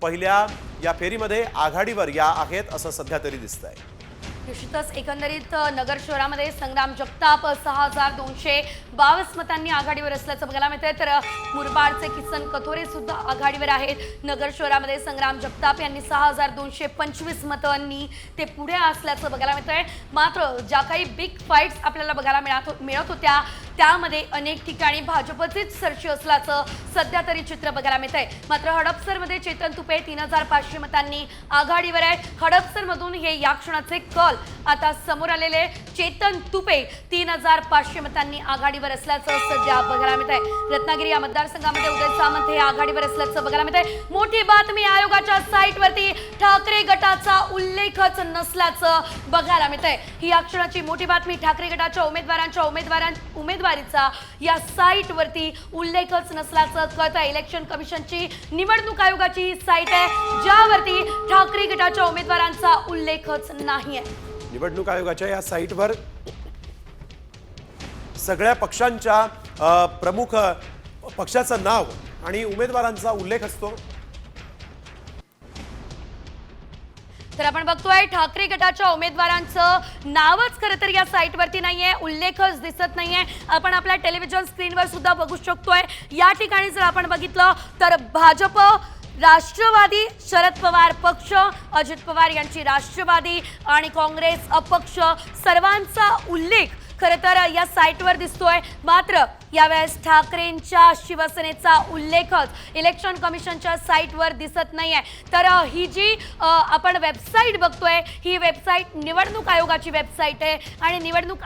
पहिल्या या फेरीमध्ये आघाडीवर या आहेत असं सध्या तरी दिसतंय। निश्चितच एकंदरीत नगर शहरामध्ये संग्राम जगताप 6222 मतांनी आघाडीवर असल्याचं बघायला मिळतंय, तर मुरबाडचे किसन कथोरे सुद्धा आघाडीवर आहेत। नगर शहरामध्ये संग्राम जगताप यांनी 6225 मतांनी ते पुढे असल्याचं बघायला मिळतंय। मात्र ज्या काही बिग फाईट्स आपल्याला बघायला मिळत होत्या त्यामध्ये अनेक ठिकाणी भाजपचीच सरशी असल्याचं सध्या तरी चित्र बघायला मिळतंय। मात्र हडपसरमध्ये चेतन तुपे 3500 मतांनी आघाडीवर आहे। हडपसरमधून हे या क्षणाचे कल आता समोर आलेले चेतन तुपे 3500 मतांनी आघाडीवर असल्याचं सध्या बघायला मिळतंय। रत्नागिरी या मतदारसंघामध्ये उदय सामंत हे आघाडीवर असल्याचं बघायला मिळतंय। मोठी बातमी, आयोगाच्या साईटवरती ठाकरे गटाचा उल्लेखच नसल्याचं बघायला मिळतंय। ही या क्षणाची मोठी बातमी, ठाकरे गटाच्या उमेदवारीचा या साईटवरती उल्लेखच नसल्याचं कळतंय। इलेक्शन कमिशनची निवडणूक आयोगाची साईट आहे ज्यावरती ठाकरे गटाच्या उमेदवारांचा उल्लेखच नाहीये। निवडणूक आयोगाच्या या साईटवर सगळ्या पक्षांच्या प्रमुख पक्षाचं नाव आणि उमेदवारांचा उल्लेख असतो। तर आपण बघतोय ठाकरे गटाच्या उमेदवारांचं नावच खरं तर या साईटवरती नाहीये, उल्लेखच दिसत नाहीये। आपण आपल्या टेलिव्हिजन स्क्रीनवर सुद्धा बघू शकतोय। या ठिकाणी जर आपण बघितलं तर भाजप, राष्ट्रवादी, शरद पवार पक्ष, अजित पवार यांची राष्ट्रवादी आणि काँग्रेस अपक्ष सर्वांचा उल्लेख खरं तर या साईटवर दिसतोय। मात्र यावेळेस ठाकरेंच्या शिवसेनेचा उल्लेखच इलेक्शन कमिशनच्या साईटवर दिसत नाहीये। तर ही जी आपण वेबसाईट बघतोय ही वेबसाईट निवडणूक आयोगाची वेबसाईट आहे आणि निवडणूक